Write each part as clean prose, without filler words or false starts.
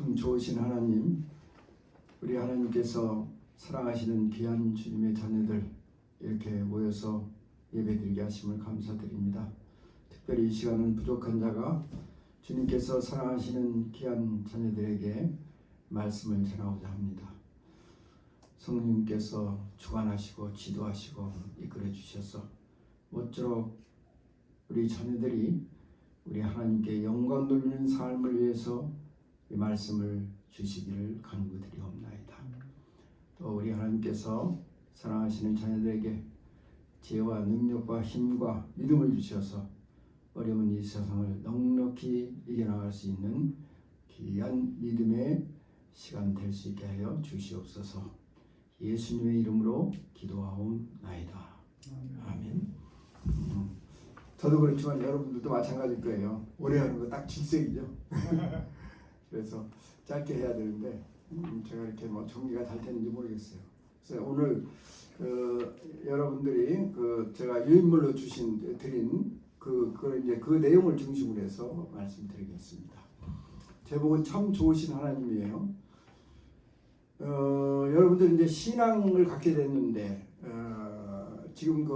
참 좋으신 하나님, 우리 하나님께서 사랑하시는 귀한 주님의 자녀들 이렇게 모여서 예배드리게 하심을 감사드립니다. 특별히 이 시간은 부족한 자가 주님께서 사랑하시는 귀한 자녀들에게 말씀을 전하고자 합니다. 성령님께서 주관하시고 지도하시고 이끌어 주셔서 모쪼록 우리 자녀들이 우리 하나님께 영광 돌리는 삶을 위해서 이 말씀을 주시기를 간구드리옵나이다. 또 우리 하나님께서 사랑하시는 자녀들에게 지혜와 능력과 힘과 믿음을 주셔서 어려운 이 세상을 넉넉히 이겨나갈 수 있는 귀한 믿음의 시간 될 수 있게 하여 주시옵소서. 예수님의 이름으로 기도하옵나이다. 아멘. 저도 그렇지만 여러분들도 마찬가지일 거예요. 오래 하는 거 딱 질색이죠. 그래서 짧게 해야 되는데 제가 이렇게 뭐 정리가 잘 되는지 모르겠어요. 그래서 오늘 여러분들이 제가 유인물로 드린 이제 그 내용을 중심으로 해서 말씀드리겠습니다. 제목은 참 좋으신 하나님이에요. 여러분들 이제 신앙을 갖게 됐는데 지금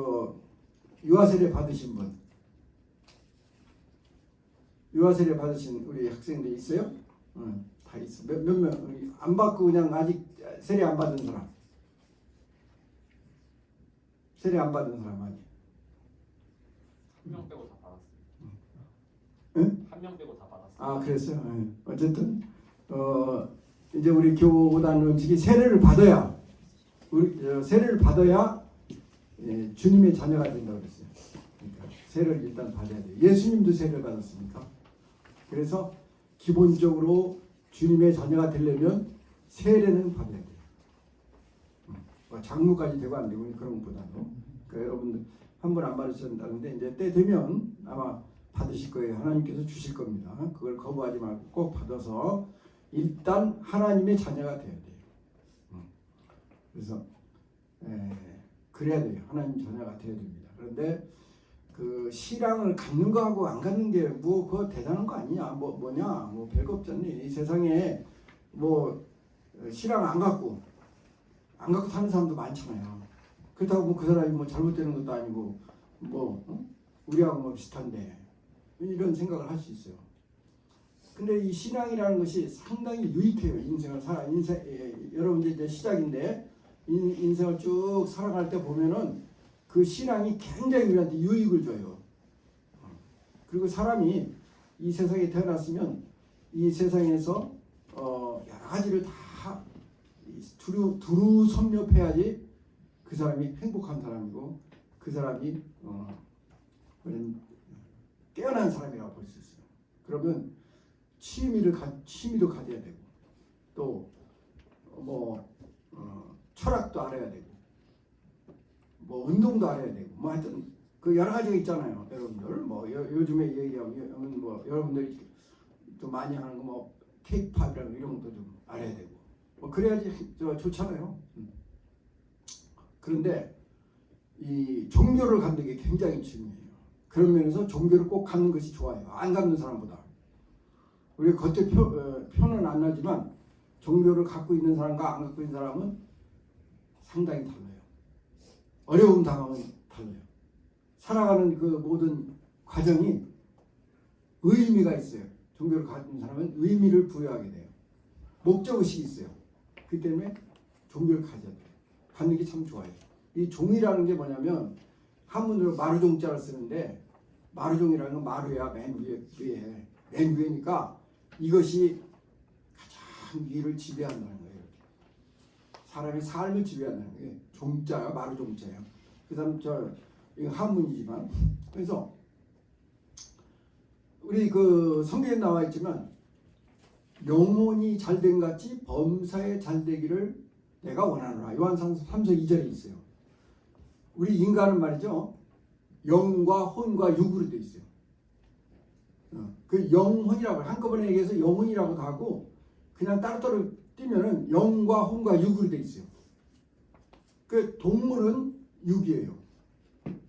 유아세례 받으신 분, 유아세례 받으신 우리 학생들 있어요? 다 있어. 몇 명 안 받고 그냥 아직 세례 안 받은 사람, 세례 안 받은 사람 아직. 한 명 빼고 다 받았어요. 응? 한 명 빼고 다 받았어요. 아, 그랬어요. 네. 어쨌든 이제 우리 교단 음식이 세례를 받아야 세례를 받아야 주님의 자녀가 된다고 그랬어요. 그러니까 세례를 일단 받아야 돼요. 예수님도 세례를 받았으니까. 그래서 기본적으로 주님의 자녀가 되려면 세례는 받아야 돼요. 장로까지 되고 안 되고 그런 것보다도. 그러니까 여러분들 한 번 안 받으셨다는데 이제 때 되면 아마 받으실 거예요. 하나님께서 주실 겁니다. 그걸 거부하지 말고 꼭 받아서 일단 하나님의 자녀가 돼야 돼요. 그래서 그래야 돼요. 하나님 자녀가 돼야 됩니다. 그런데 그 신앙을 갖는 거하고 안 갖는 게 뭐 그거 대단한 거 아니냐? 뭐냐? 뭐 별거 없잖니. 이 세상에 뭐 신앙 안 갖고 사는 사람도 많잖아요. 그렇다고 뭐 그 사람이 뭐 잘못되는 것도 아니고 우리하고 뭐 비슷한데 이런 생각을 할 수 있어요. 근데 이 신앙이라는 것이 상당히 유익해요. 인생을 여러분들 이제 시작인데 인생을 쭉 살아갈 때 보면은 그 신앙이 굉장히 우리한테 유익을 줘요. 그리고 사람이 이 세상에 태어났으면 이 세상에서 여러 가지를 다 두루 섭렵해야지 그 사람이 행복한 사람이고 그 사람이 깨어난 사람이라고 볼 수 있어요. 그러면 취미도 가져야 되고 또 철학도 알아야 되고 운동도 알아야 되고 하여튼 그 여러 가지가 있잖아요. 여러분들 요즘에 얘기하면 여러분들이 좀 많이 하는 거 케이팝이라는 이런 것도 좀 알아야 되고 그래야지 좋잖아요. 그런데 이 종교를 갖는 게 굉장히 중요해요. 그런 면에서 종교를 꼭 갖는 것이 좋아요. 안 갖는 사람보다. 우리가 겉에 표는 안 나지만 종교를 갖고 있는 사람과 안 갖고 있는 사람은 상당히 달라요. 어려움 당하면 달라요. 살아가는 그 모든 과정이 의미가 있어요. 종교를 가진 사람은 의미를 부여하게 돼요. 목적의식이 있어요. 그렇기 때문에 종교를 가져야 돼요. 갖는 게 참 좋아요. 이 종이라는 게 뭐냐면 한문으로 마루종자를 쓰는데 마루종이라는 건 마루야 맨 위에니까 이것이 가장 위를 지배한다는 거예요. 이렇게. 사람의 삶을 지배한다는 거예요. 종자가 마루종자예요. 그 다음 이거 한문이지만 그래서 우리 그 성경에 나와 있지만 영혼이 잘된 같이 범사에 잘되기를 내가 원하노라. 요한상 3서 2절에 있어요. 우리 인간은 말이죠. 영과 혼과 육으로 되어 있어요. 그 영혼이라고 한꺼번에 얘기해서 영혼이라고도 하고 그냥 따로따로 띄면은 영과 혼과 육으로 되어 있어요. 그 동물은 육이에요.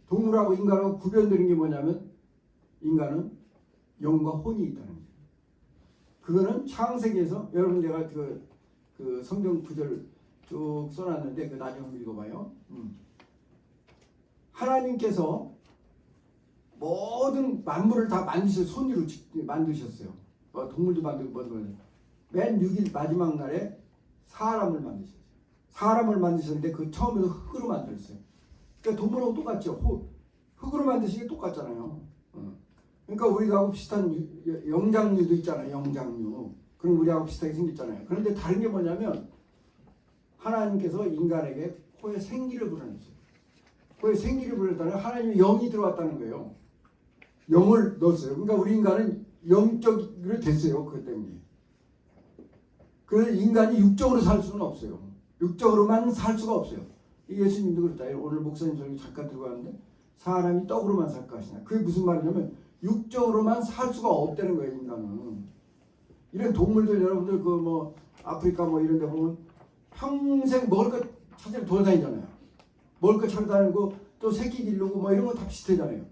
동물하고 인간하고 구별되는 게 뭐냐면 인간은 영과 혼이 있다는 거예요. 그거는 창세기에서 여러분 내가 그 성경 구절 쭉 써놨는데 그 나중에 한번 읽어봐요. 하나님께서 모든 만물을 다 손으로 만드셨어요. 동물도 만들고 맨 6일 마지막 날에 사람을 만드셨어요. 사람을 만드셨는데 그 처음에는 흙으로 만들었어요. 그러니까 동물하고 똑같죠. 흙으로 만드신 게 똑같잖아요. 그러니까 우리하고 비슷한 영장류도 있잖아요. 영장류. 그럼 우리하고 비슷하게 생겼잖아요. 그런데 다른 게 뭐냐면 하나님께서 인간에게 코에 생기를 불어넣었어요. 코에 생기를 불어넣었다는 하나님의 영이 들어왔다는 거예요. 영을 넣었어요. 그러니까 우리 인간은 영적으로 됐어요. 그것 때문에. 그래서 인간이 육적으로 살 수는 없어요. 육적으로만 살 수가 없어요. 예수님도 그랬다. 오늘 목사님 설교 잠깐 들고 왔는데 사람이 떡으로만 살 것이냐. 그게 무슨 말이냐면 육적으로만 살 수가 없다는 거예요. 인간은. 이런 동물들 여러분들 그 뭐 아프리카 뭐 이런 데 보면 평생 먹을 것 찾으러 돌아다니잖아요. 먹을 것 찾아다니고 또 새끼 기르고 뭐 이런 거 다 비슷하잖아요.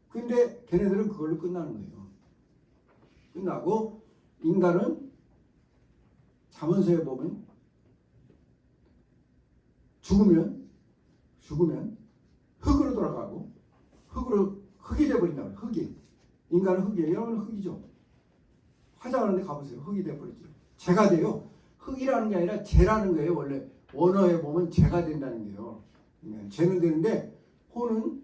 근데 걔네들은 그걸로 끝나는 거예요. 끝나고 인간은 잠언서에 보면 죽으면 흙으로 돌아가고 흙이 돼버린다. 흙이. 인간은 흙이에요. 여러분 흙이죠. 화장하는데 가보세요. 흙이 돼버리죠. 재가 돼요. 흙이라는 게 아니라 재라는 거예요. 원래 원어에 보면 재가 된다는 게요. 재는 되는데 혼은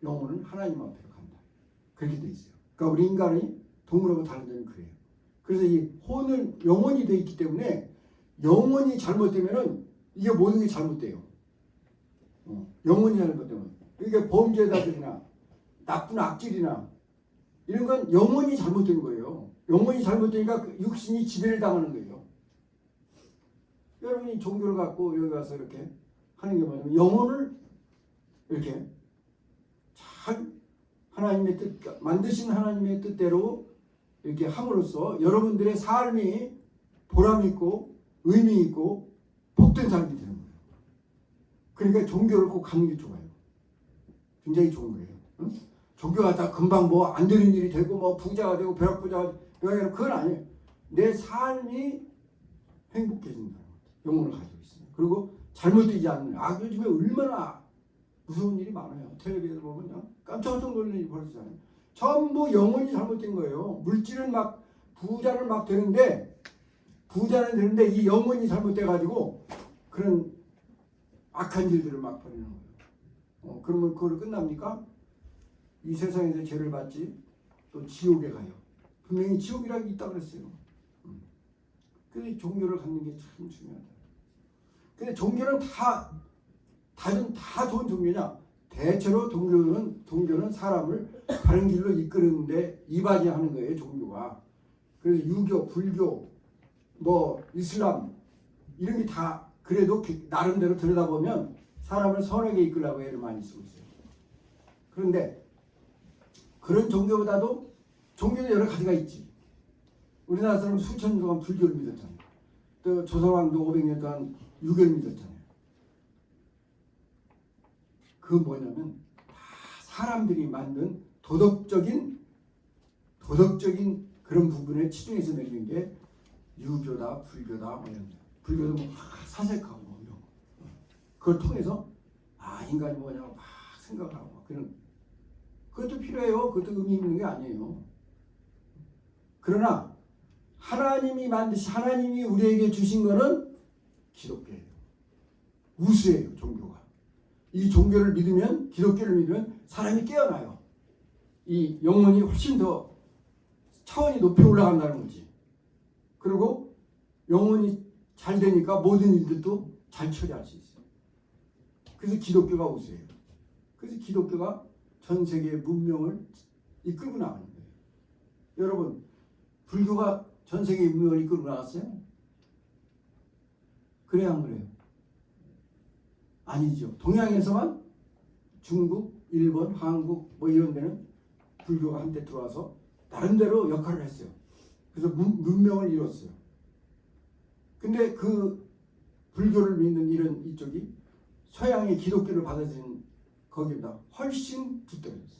영혼은 하나님 앞으로 간다. 그렇게 돼 있어요. 그러니까 우리 인간이 동물하고 다른 점이 그래요. 그래서 이 혼은 영혼이 돼 있기 때문에 영혼이 잘못되면은 이게 모든 게 잘못돼요. 영혼이 잘못되면 이게 범죄자들이나 나쁜 악질이나 이런 건 영혼이 잘못된 거예요. 영혼이 잘못되니까 그 육신이 지배를 당하는 거예요. 여러분이 종교를 갖고 여기 와서 이렇게 하는 게 뭐냐면 영혼을 이렇게 잘 하나님의 뜻, 만드신 하나님의 뜻대로 이렇게 함으로써 여러분들의 삶이 보람 있고 의미 있고 복된 삶이 되는 거예요. 그러니까 종교를 꼭 갖는 게 좋아요. 굉장히 좋은 거예요. 응? 종교가 다 금방 뭐 안 되는 일이 되고 뭐 부자가 되고 벼락부자가 되고 그건 아니에요. 내 삶이 행복해진다는 거죠. 영혼을 가지고 있습니다. 그리고 잘못되지 않는 요즘에 얼마나 무서운 일이 많아요. 텔레비에서 보면 그냥 깜짝깜짝 놀라는 일이 벌어지잖아요. 전부 영혼이 잘못된 거예요. 물질은 막 부자는 막 되는데 이 영혼이 잘못돼가지고 그런 악한 일들을 막 벌이는 거예요. 그러면 그걸 끝납니까? 이 세상에서 죄를 받지 또 지옥에 가요. 분명히 지옥이라는 게 있다고 그랬어요. 그래서 종교를 갖는 게 참 중요하다. 근데 종교는 다 좋은 종교냐? 대체로 종교는 사람을 바른 길로 이끄는데 이바지하는 거예요. 종교가. 그래서 유교, 불교, 뭐 이슬람 이런 게 다 그래도 나름대로 들여다보면 사람을 선하게 이끌라고 애를 많이 쓰고 있어요. 그런데 그런 종교보다도 종교는 여러 가지가 있지. 우리나라 사람은 수천 년 동안 불교를 믿었잖아요. 또 조선왕도 500년 동안 유교를 믿었잖아요. 그건 뭐냐면 다 사람들이 만든 도덕적인 그런 부분에 치중해서 내리는 게 유교다, 불교다, 뭐 이런 거. 불교도 뭐 사색하고 뭐 이런 거. 그걸 통해서 인간이 뭐냐고 막 생각하고 막 그런 그것도 필요해요. 그것도 의미 있는 게 아니에요. 그러나 하나님이 우리에게 주신 거는 기독교예요. 우수예요. 종교가. 이 종교를 믿으면 기독교를 믿으면 사람이 깨어나요. 이 영혼이 훨씬 더 차원이 높이 올라간다는 거지. 그리고 영혼이 잘 되니까 모든 일들도 잘 처리할 수 있어요. 그래서 기독교가 우수해요. 그래서 기독교가 전 세계의 문명을 이끌고 나가는 거예요. 여러분, 불교가 전 세계의 문명을 이끌고 나갔어요? 그래야 안 그래요? 아니죠. 동양에서만 중국, 일본, 한국 뭐 이런 데는 불교가 한때 들어와서 나름대로 역할을 했어요. 그래서 문명을 이뤘어요. 근데 그 불교를 믿는 이쪽이 서양의 기독교를 받아들인 거기보다 훨씬 뒤떨어졌어요.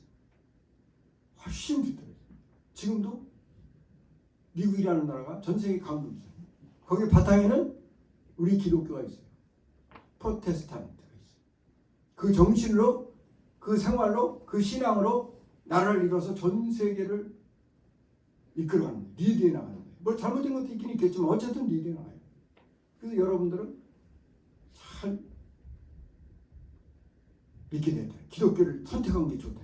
훨씬 뒤떨어졌어요. 지금도 미국이라는 나라가 전 세계 강국이죠. 거기 바탕에는 우리 기독교가 있어요. 프로테스탄트가 있어요. 그 정신으로, 그 생활로, 그 신앙으로 나라를 이뤄서 전 세계를 이끌어가는 거예요. 리드해 나가는 거예요. 뭘 잘못된 것도 있긴 있겠지만 어쨌든 리드해 나가요. 그래서 여러분들은 잘 믿게 됐다. 기독교를 선택한 게 좋다.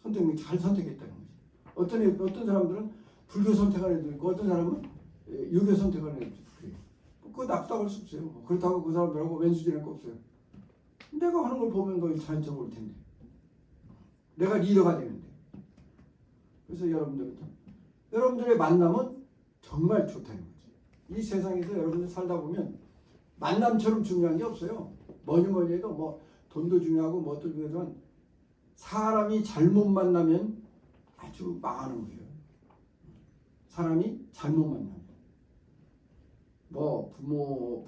선택을 잘 선택했다는 거지. 어떤 사람들은 불교 선택하는 애도 있고 어떤 사람은 유교 선택하는 애도 있고 그래요. 그거 나쁘다고 할 수 없어요. 그렇다고 그 사람들하고 왼수질할 거 없어요. 내가 하는 걸 보면 더 자연적으로 올 텐데. 내가 리더가 되는데. 그래서 여러분들의 만남은 정말 좋다는 거죠. 이 세상에서 여러분들 살다 보면 만남처럼 중요한 게 없어요. 뭐니 해도 뭐 돈도 중요하고 뭐도 중요하지만 사람이 잘못 만나면 아주 망하는 거예요. 사람이 잘못 만나면. 뭐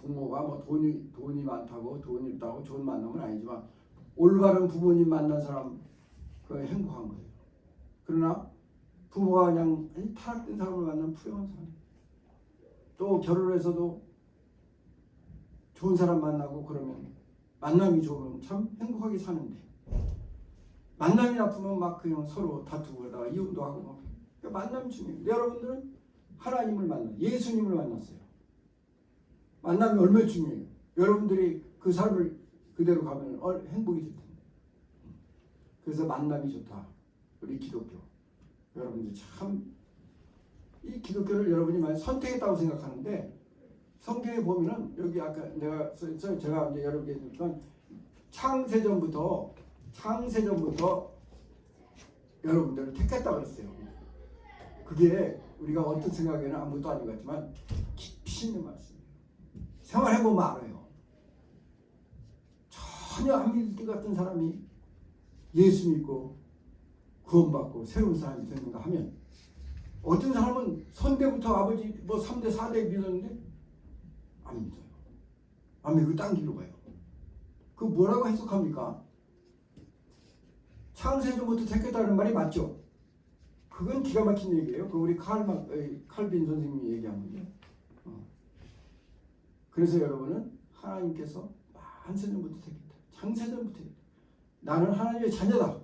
부모가 뭐 돈이 많다고 돈이 있다고 좋은 만남은 아니지만 올바른 부모님 만난 사람 그 행복한 거예요. 그러나 부모가 그냥 타락된 사람을 만나면 불행한 사람. 또 결혼해서도 좋은 사람 만나고 그러면 만남이 좋으면 참 행복하게 사는데 만남이 나쁘면 막 그냥 서로 다투고 그러다가 이혼도 하고 막 그러니까 만남이 중요해요. 여러분들은 하나님을 예수님을 만났어요. 만남이 얼마나 중요해요. 여러분들이 그 삶을 그대로 가면 행복이 될 텐데. 그래서 만남이 좋다. 우리 기독교. 여러분들 참 이 기독교를 여러분이 많이 선택했다고 생각하는데 성경에 보면은 여기 아까 제가 이제 여러분께 했지만 창세전부터 여러분들을 택했다고 그랬어요. 그게 우리가 어떤 생각에는 아무것도 아닌 것 같지만 깊이 있는 말씀이에요. 생활해보면 알아요. 전혀 안 믿을 것 같은 사람이 예수 믿고 구원받고 새로운 사람이 되는가 하면 어떤 사람은 선대부터 아버지 뭐 3대 4대 믿었는데 안 믿어요. 안 믿고 딴 길로 가요. 그 뭐라고 해석합니까? 창세전부터 택했다는 말이 맞죠? 그건 기가 막힌 얘기예요. 그 우리 칼빈 선생님이 얘기한 거예요. 그래서 여러분은 하나님께서 창세전부터 택했다. 창세전부터 택했다. 나는 하나님의 자녀다.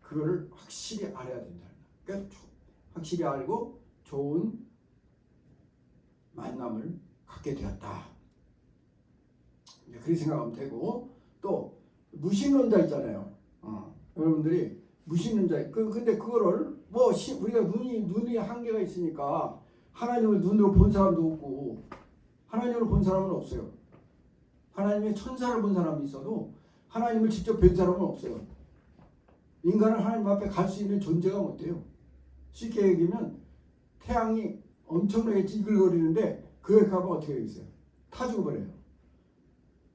그거를 확실히 알아야 된다. 그러니까 확실히 알고 좋은 만남을 갖게 되었다. 그렇게 생각하면 되고 또 무신론자 있잖아요. 여러분들이 무신론자 근데 그거를 뭐 우리가 눈이 한계가 있으니까 하나님을 눈으로 본 사람도 없고 하나님을 본 사람은 없어요. 하나님의 천사를 본 사람이 있어도 하나님을 직접 뵌 사람은 없어요. 인간은 하나님 앞에 갈 수 있는 존재가 못 돼요. 쉽게 얘기하면 태양이 엄청나게 찌글거리는데 그에 가면 어떻게 되겠어요? 타 죽어버려요.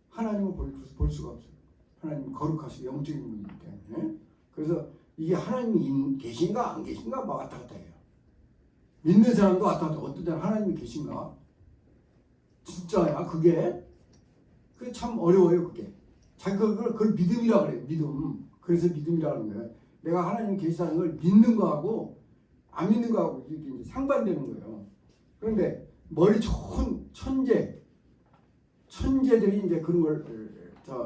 하나님을 볼 수가 없어요. 하나님은 거룩하시고 영적인 분이기 때문에. 그래서 이게 하나님이 계신가 안 계신가 막 왔다 갔다 해요. 믿는 사람도 왔다 갔다. 어떤 때는 하나님이 계신가? 진짜야 그게? 그게 참 어려워요 그게. 그걸 믿음이라 그래요. 믿음. 그래서 믿음이라는 거예요. 내가 하나님이 계시다는 걸 믿는 거하고 안 믿는 거하고 이게 상반되는 거예요. 그런데 머리 좋은 천재들이 이제 그런 걸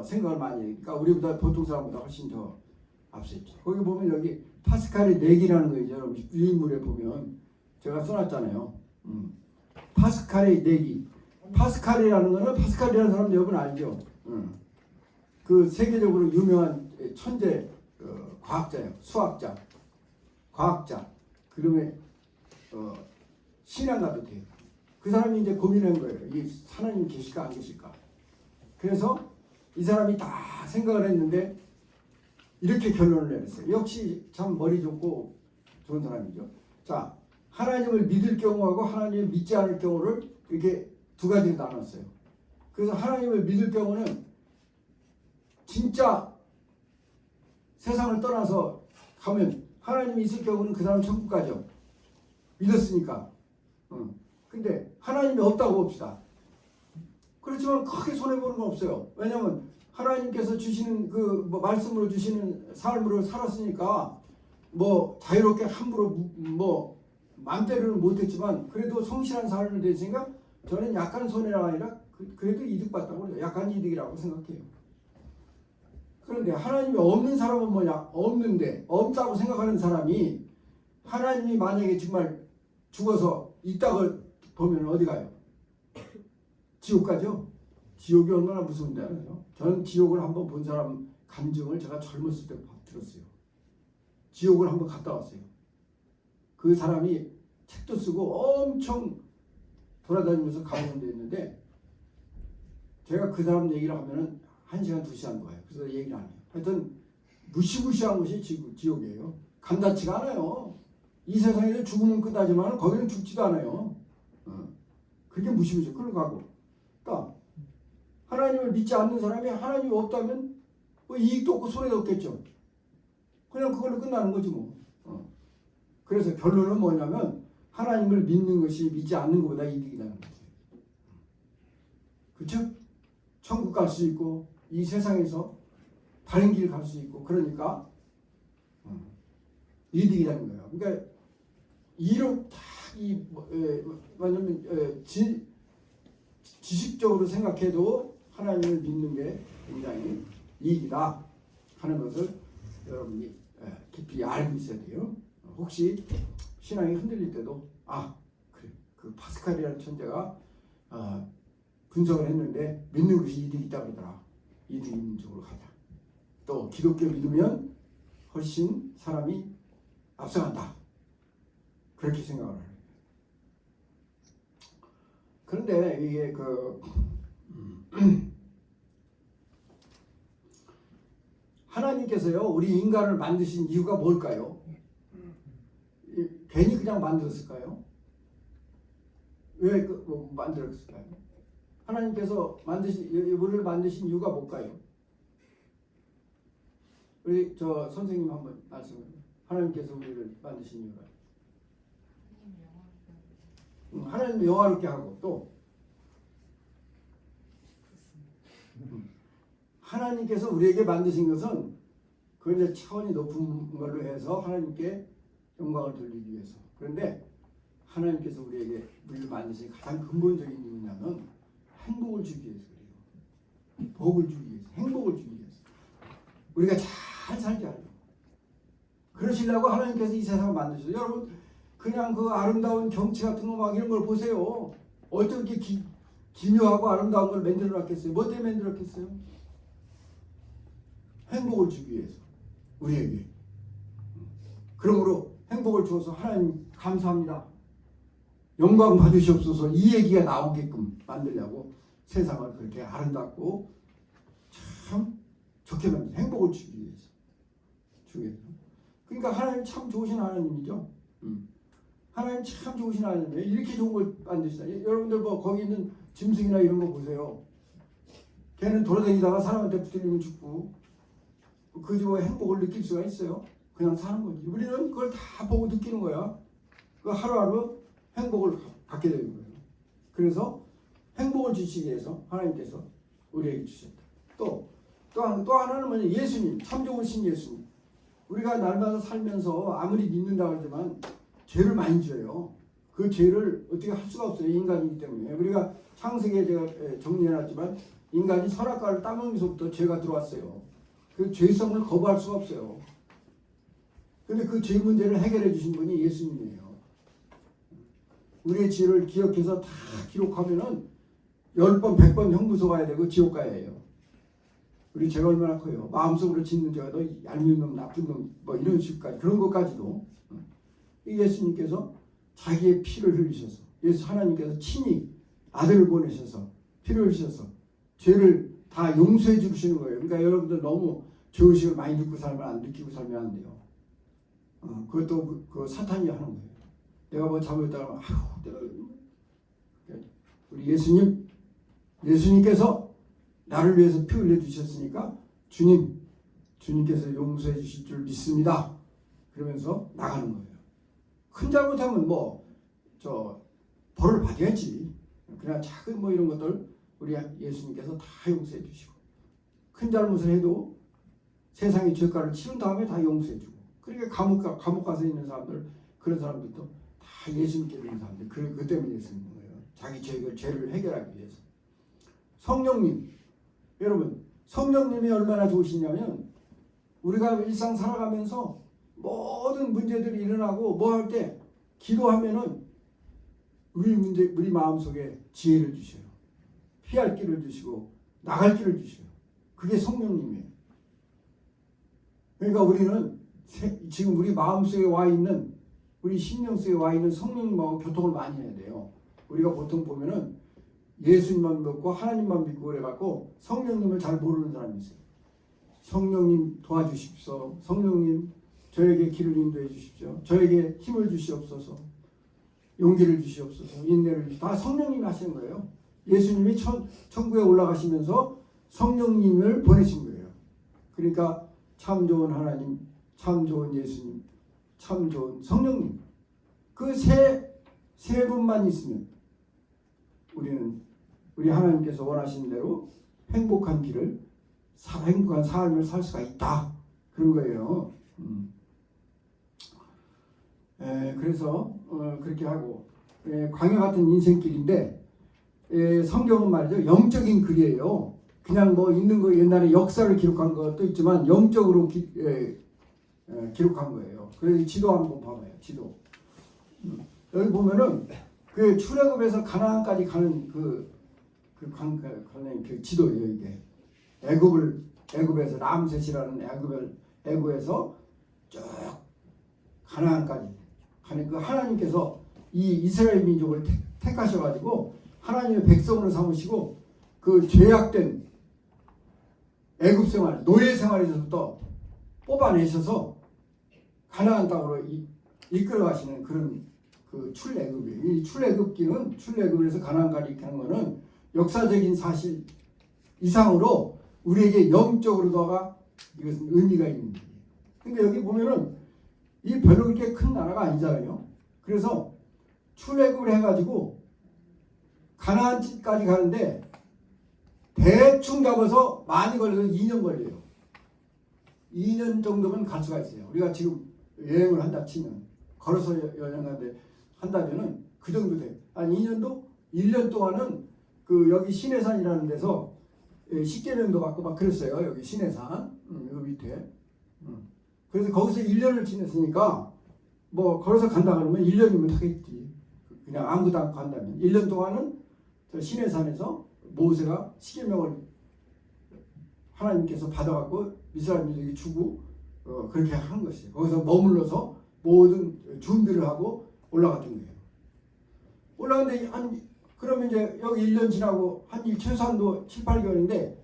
생각을 많이 해요. 그러니까 우리보다 보통 사람보다 훨씬 더 앞서 있죠. 거기 보면 여기 파스칼의 내기라는 거예요. 여러분 유인물에 보면 제가 써놨잖아요. 파스칼의 내기. 파스칼이라는 거는 파스칼이라는 사람 여러분 알죠? 그 세계적으로 유명한 천재 과학자예요. 수학자, 과학자. 그러면 신앙가도 돼요. 그 사람이 이제 고민한 거예요. 이게 하나님 계실까 안 계실까. 그래서 이 사람이 다 생각을 했는데 이렇게 결론을 내렸어요. 역시 참 머리 좋고 좋은 사람이죠. 자, 하나님을 믿을 경우하고 하나님을 믿지 않을 경우를 이렇게 두 가지로 나눴어요. 그래서 하나님을 믿을 경우는 진짜 세상을 떠나서 가면 하나님이 있을 경우는 그 사람 천국 가죠. 믿었으니까. 근데 하나님이 없다고 봅시다. 그렇지만 크게 손해보는 건 없어요. 왜냐하면 하나님께서 주시는 뭐 말씀으로 주시는 삶으로 살았으니까 뭐 자유롭게 함부로 뭐 마음대로는 못했지만 그래도 성실한 삶을 됐으니까 저는 약간 손해가 아니라 그래도 이득봤다고 그래요. 약간 이득이라고 생각해요. 그런데 하나님이 없는 사람은 뭐냐? 없는데 없다고 생각하는 사람이 하나님이 만약에 정말 죽어서 있다고 보면 어디 가요? 지옥 가죠? 지옥이 얼마나 무서운데 알아요? 저는 지옥을 한번 본 사람 감정을 제가 젊었을 때 들었어요. 지옥을 한번 갔다 왔어요. 그 사람이 책도 쓰고 엄청 돌아다니면서 가보는 데 있는데 제가 그 사람 얘기를 하면은 1시간, 2시간 거예요. 그래서 얘기를 안 해요. 하여튼 무시무시한 곳이 지옥이에요. 간단치가 않아요. 이 세상에서 죽으면 끝나지만 거기는 죽지도 않아요. 그게 무시무시 끌고 가고. 그러니까 하나님을 믿지 않는 사람이 하나님이 없다면 뭐 이익도 없고 손해도 없겠죠. 그냥 그걸로 끝나는 거지 뭐. 그래서 결론은 뭐냐면 하나님을 믿는 것이 믿지 않는 것보다 이득이라는 거죠. 그렇죠? 천국 갈 수 있고 이 세상에서 바른 길 갈 수 있고 그러니까 이득이라는 거예요. 그러니까 이런 다이 뭐냐면 지식적으로 생각해도 하나님을 믿는 게 굉장히 이익이다 하는 것을 여러분이 깊이 알고 있어야 돼요. 혹시 신앙이 흔들릴 때도 그래 그 파스칼이라는 천재가 분석을 했는데 믿는 것이 이득이 있다 그러더라. 이득 있는 쪽으로 가자. 또 기독교 믿으면 훨씬 사람이 앞서간다. 그렇게 생각을 해요. 그런데 이게 하나님께서요 우리 인간을 만드신 이유가 뭘까요? 괜히 그냥 만들었을까요? 왜 만들었을까요? 하나님께서 우리를 만드신 이유가 뭘까요? 우리 저 선생님 한번 말씀해 주세요. 하나님께서 우리를 만드신 이유가 하나님 영화롭게 하고 또 하나님께서 우리에게 만드신 것은 그 이제 차원이 높은 걸로 해서 하나님께 영광을 돌리기 위해서. 그런데 하나님께서 우리를 만드신 가장 근본적인 이유는 행복을 주기 위해서 그래요. 복을 주기 위해서, 행복을 주기 위해서. 우리가 잘 살게 하려고. 그러시려고 하나님께서 이 세상을 만드셨어요. 여러분 그냥 그 아름다운 경치 같은 거 막 이런 걸 보세요. 어떻게 기묘하고 아름다운 걸 만들어 놨겠어요? 뭐 때문에 만들어 놨겠어요? 행복을 주기 위해서 우리에게. 그러므로 행복을 주어서 하나님 감사합니다. 영광 받으시옵소서 이 얘기가 나오게끔 만들려고 세상을 그렇게 아름답고 참 좋게 만든 행복을 주기 위해서. 그러니까 하나님 참 좋으신 하나님이죠. 하나님 참 좋으신 하나님이에요. 이렇게 좋은 걸 만드시다. 여러분들 뭐 거기 있는 짐승이나 이런 거 보세요. 걔는 돌아다니다가 사람한테 붙들리면 죽고 그 집에 행복을 느낄 수가 있어요. 그냥 사는 거지. 우리는 그걸 다 보고 느끼는 거야. 그 하루하루 행복을 갖게 되는 거예요. 그래서 행복을 주시기 위해서 하나님께서 우리에게 주셨다. 또 하나는 뭐냐? 예수님, 참 좋으신 예수님. 우리가 날마다 살면서 아무리 믿는다고 하지만 죄를 많이 지어요. 그 죄를 어떻게 할 수가 없어요. 인간이기 때문에. 우리가 창세기에 제가 정리해놨지만 인간이 선악과를 따먹으면서부터 죄가 들어왔어요. 그 죄성을 거부할 수가 없어요. 근데 그 죄 문제를 해결해 주신 분이 예수님이에요. 우리의 죄를 기억해서 다 기록하면은 10번, 100번 형무소 가야 되고 지옥 가야 해요. 우리 죄가 얼마나 커요. 마음속으로 짓는 죄가 너 얄미운 놈, 나쁜 놈, 뭐 이런 식까지 그런 것까지도 예수님께서 자기의 피를 흘리셔서 하나님께서 친히 아들을 보내셔서 피를 흘리셔서 죄를 다 용서해 주시는 거예요. 그러니까 여러분들 너무 죄의식을 많이 느끼고 살면 안 느끼고 살면 안 돼요. 그것도 그 사탄이 하는 거예요. 내가 뭐 잘못했다가 우리 예수님께서 나를 위해서 피 흘려 주셨으니까 주님께서 용서해 주실 줄 믿습니다. 그러면서 나가는 거예요. 큰 잘못하면 벌을 받아야지. 그냥 작은 이런 것들 우리 예수님께서 다 용서해 주시고 큰 잘못을 해도 세상의 죄가를 치운 다음에 다 용서해 주고 그러니까 감옥 가서 있는 사람들 그런 사람들도 다 예수님께 믿는 사람들. 그 때문에 예수님 믿는 거예요. 자기 죄를 해결하기 위해서. 성령님, 여러분, 성령님이 얼마나 좋으시냐면 우리가 일상 살아가면서 모든 문제들이 일어나고 뭐 할 때 기도하면은 우리 마음속에 지혜를 주셔요. 피할 길을 주시고 나갈 길을 주셔요. 그게 성령님이에요. 그러니까 우리는 지금 우리 마음속에 와 있는, 우리 심령 속에 와 있는 성령님하고 교통을 많이 해야 돼요. 우리가 보통 보면은 예수님만 믿고 하나님만 믿고 그래갖고 성령님을 잘 모르는 사람이 있어요. 성령님 도와주십시오. 성령님 저에게 길을 인도해 주십시오. 저에게 힘을 주시옵소서. 용기를 주시옵소서. 인내를 주시옵소서. 다 성령님이 하시는 거예요. 예수님이 천국에 올라가시면서 성령님을 보내신 거예요. 그러니까 참 좋은 하나님, 참 좋은 예수님, 참 좋은 성령님, 그 세 분만 있으면 우리 하나님께서 원하시는 대로 행복한 행복한 삶을 살 수가 있다. 그런 거예요. 그래서 그렇게 하고, 광야 같은 인생길인데, 성경은 말이죠, 영적인 글이에요. 그냥 뭐 있는 거, 옛날에 역사를 기록한 것도 있지만 영적으로 기록한 거예요. 그래서 지도 한번 봐봐요. 지도. 여기 보면은 그 출애굽에서 가나안까지 가는 그 지도예요. 이게 애굽에서 람셋이라는 애굽에서 쭉 가나안까지 가는, 그 하나님께서 이 이스라엘 민족을 택하셔가지고 하나님의 백성으로 삼으시고 그 죄악된 애굽 생활, 노예 생활에서부터 뽑아내셔서 가나안 땅으로 이끌어 가시는 그런 그 출애굽이에요. 이 출애굽에서 가나안까지 가는 거는 역사적인 사실 이상으로 우리에게 영적으로다가 이것은 의미가 있는 거예요. 근데 여기 보면은 이 별로 그렇게 큰 나라가 아니잖아요. 그래서 출애굽을 해가지고 가나안까지 가는데 대충 잡아서 많이 걸려서 2년 걸려요. 2년 정도면 갈 수가 있어요. 우리가 지금 여행을 한다 치면, 걸어서 여행을 한다면은 그 정도 돼요. 한 2년도? 1년 동안은 그 여기 시내산이라는 데서 십계명도 받고 막 그랬어요. 여기 시내산, 여기 밑에. 그래서 거기서 1년을 지냈으니까 뭐 걸어서 간다 그러면 1년이면 하겠지. 그냥 아무것도 않고 간다면 1년 동안은 저 시내산에서 모세가 십계명을 하나님께서 받아갖고 이스라엘 민족이 주고 그렇게 한 것이에요. 거기서 머물러서 모든 준비를 하고 올라갔던 거예요. 올라갔는데 그러면 이제 여기 1년 지나고 최소한도 7, 8개월인데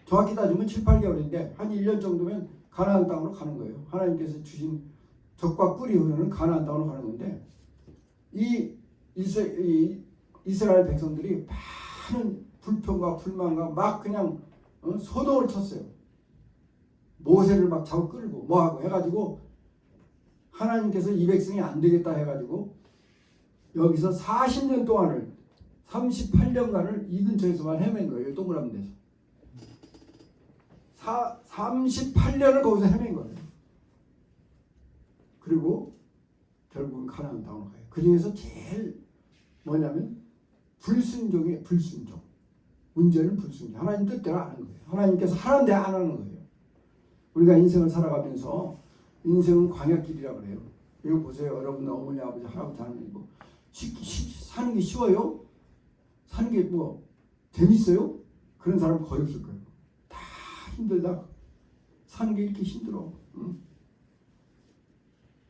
정확히 따지면 7, 8개월인데 한 1년 정도면 가나안 땅으로 가는 거예요. 하나님께서 주신 젖과 꿀이 흐르는 가나안 땅으로 가는 건데, 이 이스라엘 백성들이 많은 불평과 불만과 막 그냥 소동을 쳤어요. 모세를 막 잡아 끌고 뭐하고 해가지고 하나님께서 이 백성이 안 되겠다 해가지고 여기서 40년 동안을 38년간을 이 근처에서만 헤맨 거예요. 동그라미 데서 38년을 거기서 헤맨 거예요. 그리고 결국은 가나안 땅으로 가요. 그 중에서 제일 뭐냐면 불순종이에요. 불순종. 문제는 불순종. 하나님 뜻대로 안 하는 거예요. 하나님께서 하라는데 안 하는 거예요. 우리가 인생을 살아가면서 인생은 광야길이라고 그래요. 이거 보세요. 여러분 어머니 아버지 할아버지 하는 거 사는 게 쉬워요? 사는 게 뭐 재밌어요? 그런 사람 거의 없을 거예요. 다 힘들다. 사는 게 이렇게 힘들어.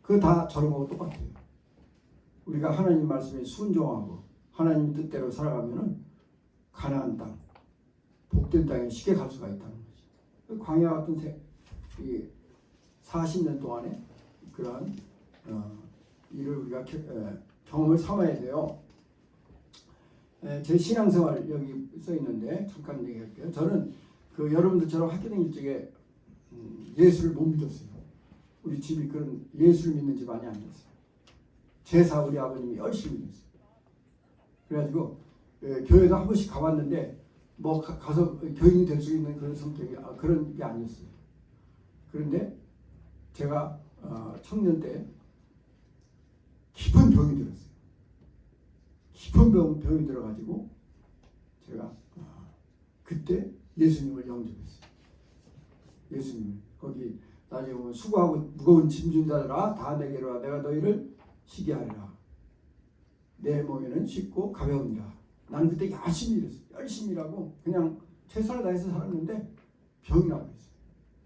그거 다 저런 거하고 똑같아요. 우리가 하나님 말씀에 순종하고 하나님 뜻대로 살아가면은 가나안 땅, 복된 땅에 쉽게 갈 수가 있다는 거죠. 광야 같은 40년 동안에 그러한 일을 우리가 경험을 삼아야 돼요. 제 신앙생활 여기 써 있는데 잠깐 얘기할게요. 저는 그 여러분들처럼 학교 다닐 적에 예수를 못 믿었어요. 우리 집이 그런 예수를 믿는 집 아니 아니었어요. 제사 우리 아버님이 열심히 믿었어요. 그래가지고 교회도 한 번씩 가봤는데 뭐 가서 교인이 될 수 있는 그런 성격이 그런 게 아니었어요. 그런데 제가 청년 때 깊은 병이 들었어요. 깊은 병이 들어가지고 제가 그때 예수님을 영접했어요. 예수님 거기 나중에 보면 수고하고 무거운 짐진 자들아 다 내게로 와 내가 너희를 쉬게 하리라. 내 멍에는 쉽고 가벼우니라. 나는 그때 열심히 일했어요. 열심히 일하고 그냥 최선을 다해서 살았는데 병이 나고 있어요.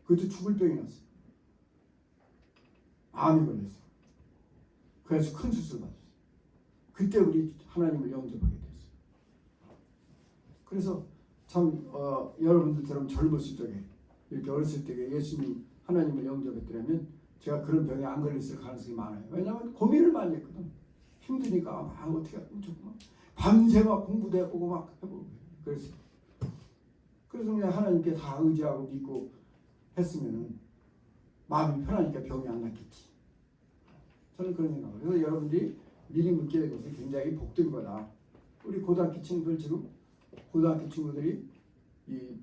그것도 죽을 병이 났어요. 암이 걸렸어요. 그래서 큰 수술 받았어요. 그때 우리 하나님을 영접하게 됐어요. 그래서 참 여러분들처럼 젊었을 적에 이렇게 어렸을 때 예수님 하나님을 영접했더라면 제가 그런 병에 안 걸렸을 가능성이 많아요. 왜냐하면 고민을 많이 했거든. 힘드니까 어떻게 하면 좋구나. 밤새 막 공부도 해보고 막 해보고 그래서 그냥 하나님께 다 의지하고 믿고 했으면은 마음이 편하니까 병이 안 났겠지. 저는 그런 생각을. 그래서 여러분들이 미리 묻게 된 것은 굉장히 복된 거다. 우리 고등학교 친구들 지금 고등학교 친구들이 이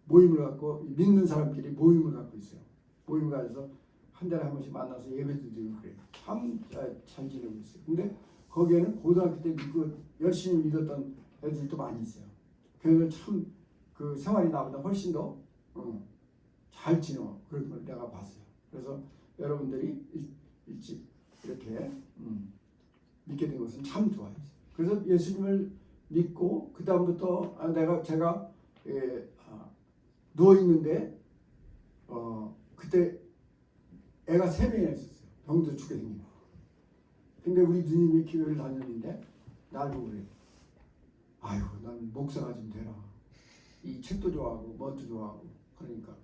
모임을 갖고 믿는 사람끼리 모임을 갖고 있어요. 모임을 가져서 한 달에 한 번씩 만나서 예배도 드리고 그래요. 참 잘 지내고 있어요. 근데 거기에는 고등학교 때 믿고 열심히 믿었던 애들도 많이 있어요. 그래서 참 그 생활이 나보다 훨씬 더 잘 지내고 그런 걸 내가 봤어요. 그래서 여러분들이 일찍 이렇게 믿게 된 것은 참 좋아요. 그래서 예수님을 믿고 그 다음부터 제가 누워 있는데 그때 애가 3명이나 있었어요. 병도 죽게 생긴 거. 근데 우리 누님이 교회를 다녔는데 날 보고 그래. 아유, 난 목사가 좀 되라. 이 책도 좋아하고 뭐도 좋아하고 그러니까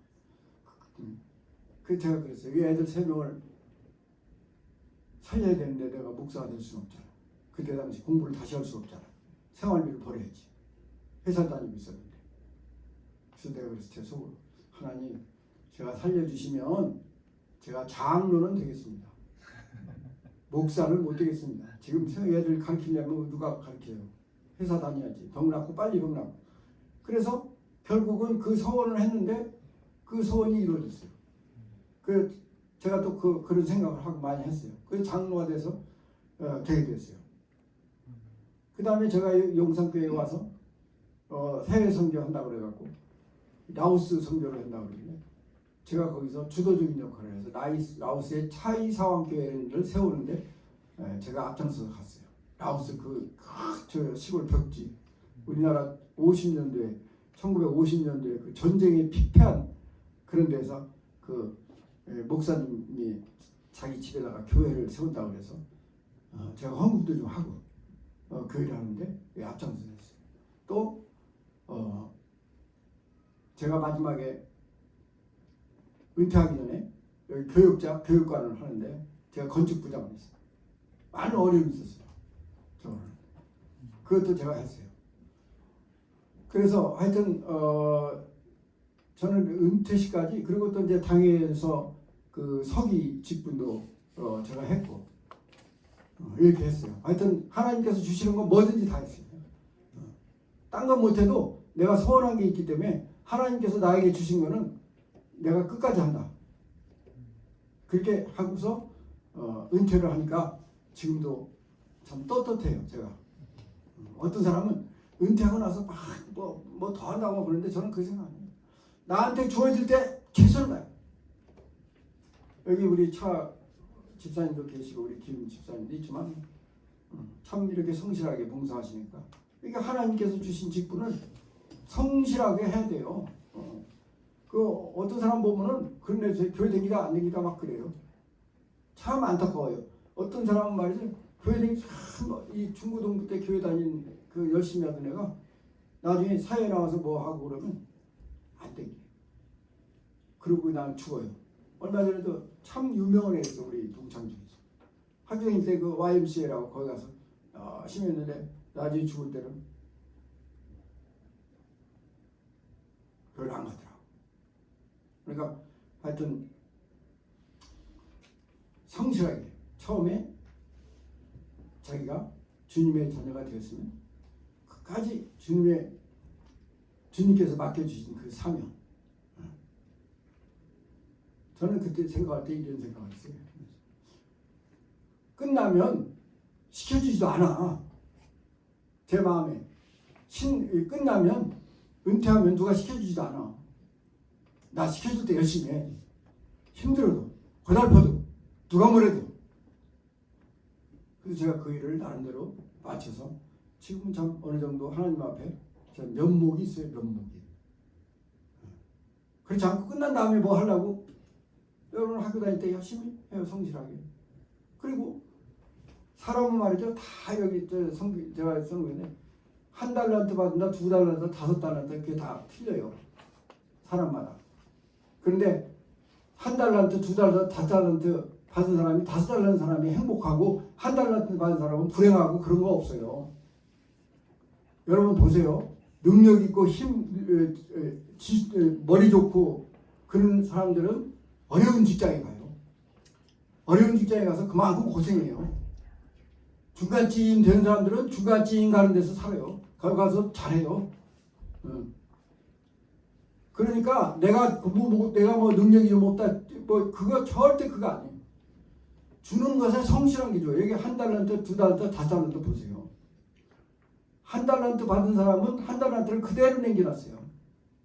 그 제가 그랬어요. 이 애들 3명을 살려야 되는데 내가 목사가 될 수는 없잖아. 그때 당시 공부를 다시 할 수 없잖아. 생활비를 벌어야지. 회사 다니고 있었는데. 그래서 내가 그래서 제 속으로 하나님 제가 살려주시면 제가 장로는 되겠습니다. 목사는 못 되겠습니다. 지금 애들 가르치려면 누가 가르쳐요? 회사 다녀야지. 병 낫고 빨리 병 낫고. 그래서 결국은 그 소원을 했는데 그 소원이 이루어졌어요. 제가 또 그런 생각을 하고 많이 했어요. 그래서 장로가 돼서 되게 됐어요. 그 다음에 제가 용산교회에 와서 해외 선교 한다고 그래갖고 라오스 선교를 한다고 그러는데 제가 거기서 주도적인 역할을 해서 라오스의 차이사왕교회를 세우는데 제가 앞장서서 갔어요. 라오스 저 시골 벽지 우리나라 50년도에 1950년도에 그 전쟁에 피폐한 그런 데서 목사님이 자기 집에다가 교회를 세운다고 그래서 제가 헌금도 좀 하고 교회를 하는데 앞장서서 했어요. 또 제가 마지막에 은퇴하기 전에 여기 교육관을 하는데 제가 건축부장을 했어요. 많은 어려움이 있었어요. 저는 그것도 제가 했어요. 그래서 하여튼 저는 은퇴 시까지 그리고 또 이제 당회에서 그 서기 직분도 제가 했고 이렇게 했어요. 하여튼 하나님께서 주시는 건 뭐든지 다 했어요. 딴 건 못해도 내가 소원한 게 있기 때문에 하나님께서 나에게 주신 거는 내가 끝까지 한다. 그렇게 하고서 은퇴를 하니까 지금도 참 떳떳해요. 제가 어떤 사람은 은퇴하고 나서 막 뭐 더 한다고 그러는데 저는 그 생각 안 해요. 나한테 주어질 때 최선을 다해요. 여기 우리 차 집사님도 계시고 우리 김 집사님도 있지만 참 이렇게 성실하게 봉사하시니까 그러니까 하나님께서 주신 직분을 성실하게 해야 돼요. 어떤 사람 보면은 그런 데서 교회 다니다 안 다니다 막 그래요. 참 안타까워요. 어떤 사람은 말이죠. 교회 다니 이 중고등부 때 교회 다닌 그 열심히 하던 애가 나중에 사회 나와서 뭐 하고 그러면 안 땡겨. 그러고 난 죽어요. 얼마 전에도 참 유명한 애 있어 우리 동창 중에서. 학교 다닐 때 그 YMCA라고 거기 가서 열심히 했는데 나중에 죽을 때는 별로 안 가더라고. 그러니까 하여튼 성실하게 처음에 자기가 주님의 자녀가 되었으면 끝까지 주님께서 맡겨주신 그 사명. 저는 그때 생각할 때 이런 생각을 했어요. 끝나면 시켜주지도 않아. 제 마음에 끝나면 은퇴하면 누가 시켜주지도 않아. 나 시켜줄 때 열심히 해. 힘들어도 고달퍼도 누가 뭐래도. 그래서 제가 그 일을 나름대로 맞춰서 지금은 참 어느 정도 하나님 앞에 제가 면목이 있어요. 면목이. 그렇지 않고 끝난 다음에 뭐 하려고? 여러분 학교 다닐 때 열심히 해요. 성실하게. 그리고 사람은 말이죠. 다 여기 제가 쓰는 거는 한 달란트 받는다, 두 달란트, 다섯 달란트 그게 다 틀려요. 사람마다. 그런데 한 달란트, 두 달란트, 다섯 달란트 받은 사람이 다섯 달란트 사람이 행복하고 한 달란트 받은 사람은 불행하고 그런 거 없어요. 여러분 보세요. 능력 있고 머리 좋고 그런 사람들은 어려운 직장에 가요. 어려운 직장에 가서 그만큼 고생해요. 중간쯤 되는 사람들은 중간쯤 가는 데서 살아요. 거기 가서 잘해요. 그러니까 내가 뭐 능력이 좀 없다, 뭐 그거 절대 그거 아니에요. 주는 것에 성실한 게 좋아요. 여기 한 달란트, 두 달란트, 다섯 달란트 보세요. 한 달란트 받은 사람은 한 달란트를 그대로 남겨놨어요.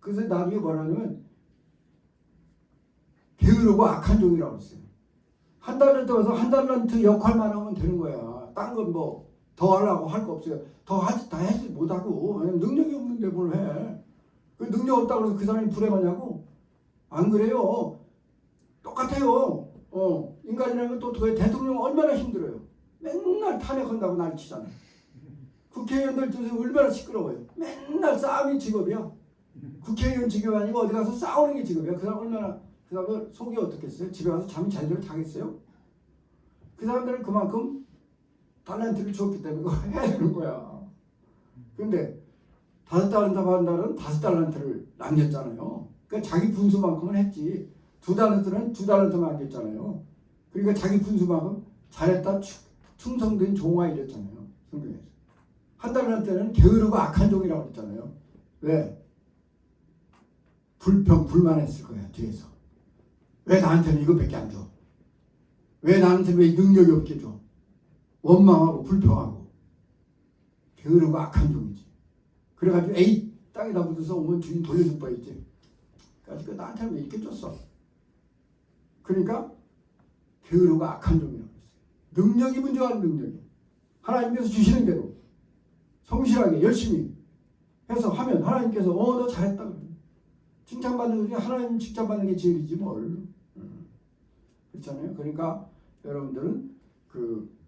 그래서 나중에 뭐라냐면 게으르고 악한 종이라고 했어요. 한 달란트 와서 한 달란트 역할만 하면 되는 거야. 딴 건 뭐 더 하려고 할 거 없어요. 다 하지 못하고. 왜냐면 능력이 없는데 뭘 해. 그 능력 없다고 해서 그 사람이 불행하냐고? 안 그래요. 똑같아요. 인간이라는 건 또 대통령 얼마나 힘들어요. 맨날 탄핵한다고 난리치잖아요. 국회의원들 요새 얼마나 시끄러워요. 맨날 싸움이 직업이야. 국회의원 직업이 아니고 어디 가서 싸우는 게 직업이야. 그 사람 얼마나, 그 사람들 속이 어떻겠어요? 집에 가서 잠이 제대로 자겠어요? 그 사람들은 그만큼 달란트를 줬기 때문에 그거 해야 되는 거야. 근데 다섯 달란트 받은 달은 다섯 달란트를 남겼잖아요. 그러니까 자기 분수만큼은 했지. 두 달란트는 두 달란트만 남겼잖아요. 그러니까 자기 분수만큼 잘했다, 충성된 종아 이랬잖아요. 성경에서. 한 달란트는 게으르고 악한 종이라고 그랬잖아요. 왜? 불만했을 거야, 뒤에서. 왜 나한테는 이것밖에 안 줘? 왜 나한테 왜 능력이 없게 줘? 원망하고 불평하고. 게으르고 악한 종이지. 그래가지고 에이 땅에다 묻어서 오면 주인 돌려줄 뻔했지. 그러니까 나한테는 왜 이렇게 줬어? 그러니까 게으르고 악한 종이라고 했어요. 능력이 문제가 아닌 능력이. 하나님께서 주시는 대로 성실하게 열심히 해서 하면 하나님께서 너 잘했다 그래요. 칭찬받는 게 하나님 칭찬받는 게 제일이지 뭘. 그렇잖아요. 그러니까 여러분들은 그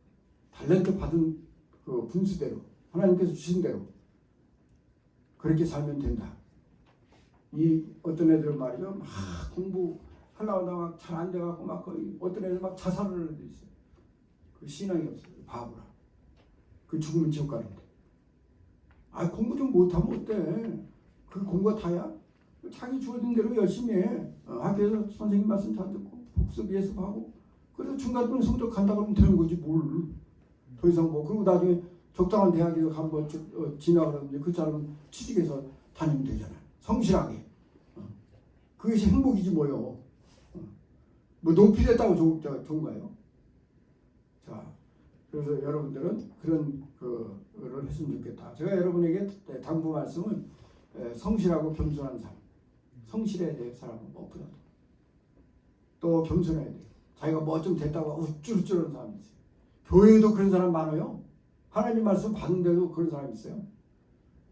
달란트 받은 그 분수대로 하나님께서 주신 대로 그렇게 살면 된다. 이 어떤 애들은 말이죠. 막 공부하려고 하다가 잘 안 돼갖고 막 거의 어떤 애들 막 자살을 하는 애들 있어요. 그 신앙이 없어요. 바보라. 그 죽으면 지옥 가는데. 공부 좀 못하면 어때? 그 공부가 다야? 자기 주어진 대로 열심히 해. 학교에서 선생님 말씀 잘 듣고 복습 예습하고 그래서 중간쯤에 성적 간다 그러면 되는 거지 뭘. 더 이상 뭐 그리고 나중에 적당한 대학에 한번 진학을 그 사람은 취직해서 다니면 되잖아요. 성실하게. 그것이 행복이지 뭐요. 뭐 높이 됐다고 좋은가요? 자, 그래서 여러분들은 그런 거를 했으면 좋겠다. 제가 여러분에게 당부 말씀은 성실하고 겸손한 삶. 성실해야 돼요. 사람은 무엇보다도. 또 겸손해야 돼요. 자기가 뭐 좀 됐다고 우쭐우쭐한 사람이 있어요. 교회에도 그런 사람 많아요. 하나님 말씀 받는데도 그런 사람이 있어요.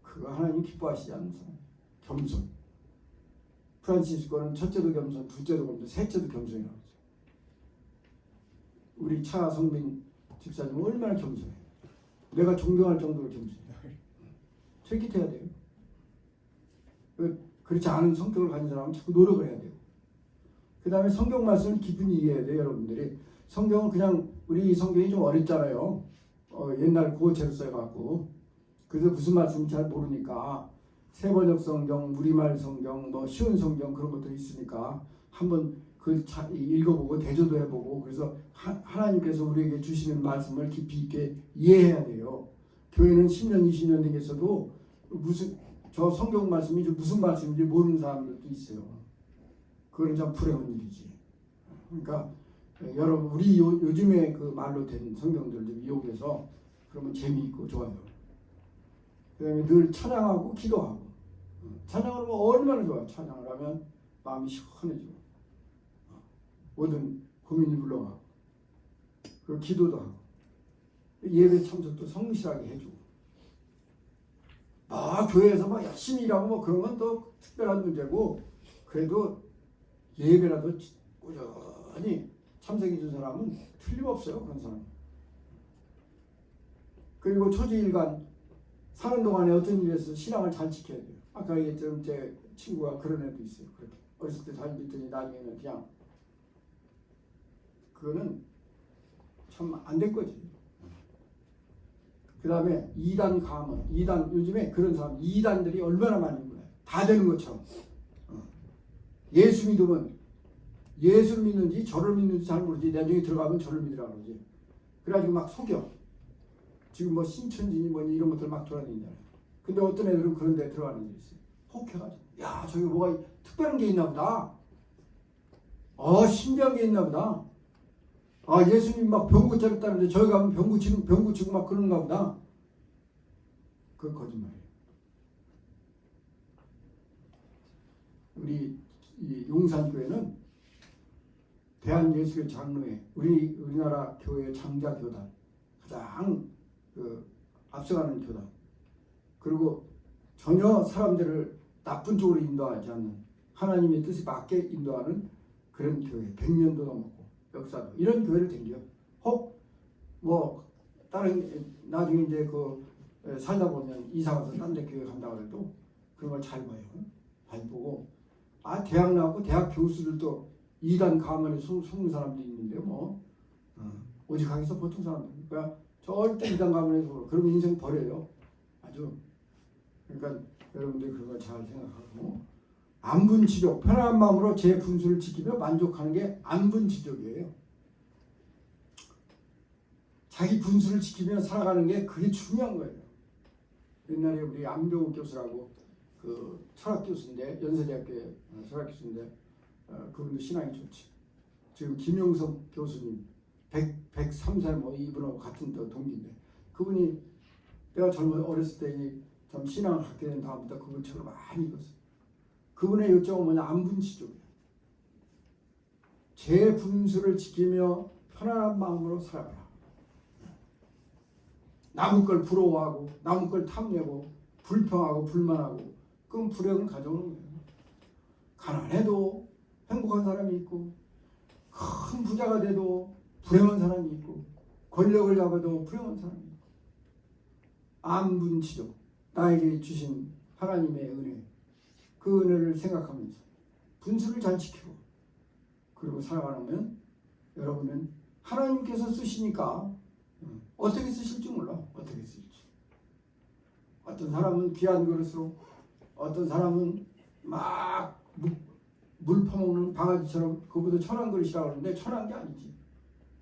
그거 하나님 기뻐하시지 않는 사람. 겸손. 프란시스코는 첫째도 겸손, 둘째도 겸손, 셋째도 겸손이라고 하죠. 우리 차성민 집사님은 얼마나 겸손해. 내가 존경할 정도로 겸손해. 솔깃해야 돼요. 그렇지 않은 성격을 가진 사람은 자꾸 노력을 해야 돼요. 그 다음에 성경 말씀을 깊이 이해해야 돼요. 여러분들이. 성경은 그냥 우리 성경이 좀 어렵잖아요. 옛날 구어체로 써갖고. 그래서 무슨 말씀인지 잘 모르니까 세번역 성경, 우리말 성경, 뭐 쉬운 성경 그런 것도 있으니까 한번 그 읽어보고 대조도 해보고 그래서 하나님께서 우리에게 주시는 말씀을 깊이 있게 이해해야 돼요. 교회는 10년, 20년 되겠어도 저 성경 말씀이 무슨 말씀인지 모르는 사람들도 있어요. 그건 참 불행한 일이지. 그러니까 여러분 우리 요즘에 그 말로 된 성경들 좀 이용해서 그러면 재미있고 좋아요. 그 다음에 늘 찬양하고 기도하고. 찬양을 하면 얼마나 좋아요. 찬양을 하면 마음이 시원해지고 모든 고민이 물러가고 그리고 기도도 하고 예배 참석도 성실하게 해주고 교회에서 막 열심히 일하고 뭐 그런 건 또 특별한 문제고 그래도 예배라도 꾸준히 참석해 준 사람은 틀림없어요. 그런 사람. 그리고 초지일간 사는 동안에 어떤 일에서 신앙을 잘 지켜야 돼요. 아까 얘기했던 제 친구가 그런 애도 있어요. 그렇게 어렸을 때 잘 믿더니 나중에는 그냥 그거는 참 안 될 거지. 그 다음에 이단 가문, 이단 요즘에 그런 사람 이단들이 얼마나 많이 있구나. 다 되는 것처럼. 예수 믿으면 예수를 믿는지 저를 믿는지 잘 모르지. 나중에 들어가면 저를 믿으라고 그러지. 그래가지고 막 속여. 지금 뭐 신천지니 뭐니 이런 것들 막 돌아다니잖아요. 근데 어떤 애들은 그런 데 들어가는 게 있어요. 혹해가지고 야 저기 뭐가 특별한 게 있나 보다. 신기한 게 있나 보다. 예수님 막 병 고쳤다는데 저희 가면 병 고치고 막 그런가 보다. 그건 거짓말이에요. 우리 이 용산교회는 대한예수교 장로회 우리나라 교회 장자교단 가장 앞서가는 교단. 그리고 전혀 사람들을 나쁜 쪽으로 인도하지 않는 하나님의 뜻에 맞게 인도하는 그런 교회. 100년도 넘었고 역사도 이런 교회를 댕겨. 혹 뭐 다른 나중에 이제 살다 보면 이사 가서 딴 데 교회 간다 그래도 그런 걸 잘 봐요. 잘 보고 대학 나오고 대학 교수들도 이단 가문에 속는 사람들이 있는데 오직 하기서 보통 사람들. 그러니까 절대 이단 가문에서 그러면 인생 버려요. 아주. 그러니까 여러분들이 그런 걸 잘 생각하고 안분지족 편안한 마음으로 제 분수를 지키며 만족하는 게 안분지족이에요. 자기 분수를 지키며 살아가는 게 그게 중요한 거예요. 옛날에 우리 안병욱 교수라고 그 철학 교수인데 연세대학교의 철학 교수인데 그분도 신앙이 좋지. 지금 김용석 교수님 103살 뭐 이분하고 같은 동기인데 그분이 내가 어렸을 때 참 신앙을 갖게 된 다음부터 그분 책을 많이 읽었어요. 그분의 요점은 뭐냐 안분지족이에요. 제 분수를 지키며 편안한 마음으로 살아가라. 남의 걸 부러워하고 남의 걸 탐내고 불평하고 불만하고 그건 불행을 가져오는 거예요. 가난해도 행복한 사람이 있고 큰 부자가 돼도 불행한 사람이 있고 권력을 잡아도 불행한 사람이 있고 안분지족 나에게 주신 하나님의 은혜 그 은혜를 생각하면서 분수를 잘 지키고 그리고 살아가면 여러분은 하나님께서 쓰시니까 어떻게 쓰실지 몰라. 어떻게 쓰실지. 어떤 사람은 귀한 그릇으로 어떤 사람은 막 물 퍼먹는 방아지처럼 그것도 천한 그릇이라고 하는데 천한 게 아니지.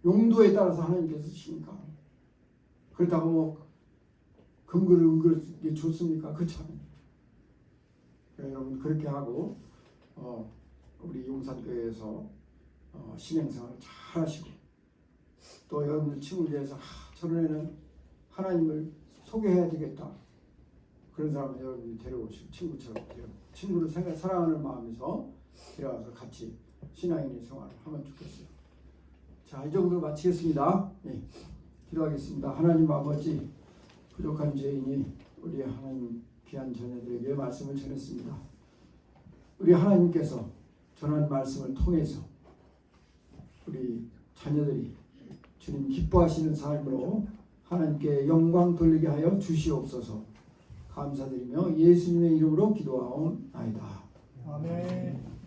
용도에 따라서 하나님께서 쓰시니까. 그렇다고 뭐 금그릇 은그릇이 좋습니까? 그렇지 않아요. 여러분 그렇게 하고 우리 용산교회에서 신행생활을 잘 하시고 또 여러분들 친구들 위해서 저런 애는 하나님을 소개해야 되겠다. 그런 사람을 여러분이 데려오시고 친구처럼 친구를 사랑하는 마음에서 데려와서 같이 신앙인의 생활을 하면 좋겠어요. 자, 이 정도로 마치겠습니다. 네, 기도하겠습니다. 하나님 아버지 부족한 죄인이 우리 하나님 귀한 자녀들에게 말씀을 전했습니다. 우리 하나님께서 전한 말씀을 통해서 우리 자녀들이 주님 기뻐하시는 삶으로 하나님께 영광 돌리게 하여 주시옵소서. 감사드리며 예수님의 이름으로 기도하옵나이다. 아멘.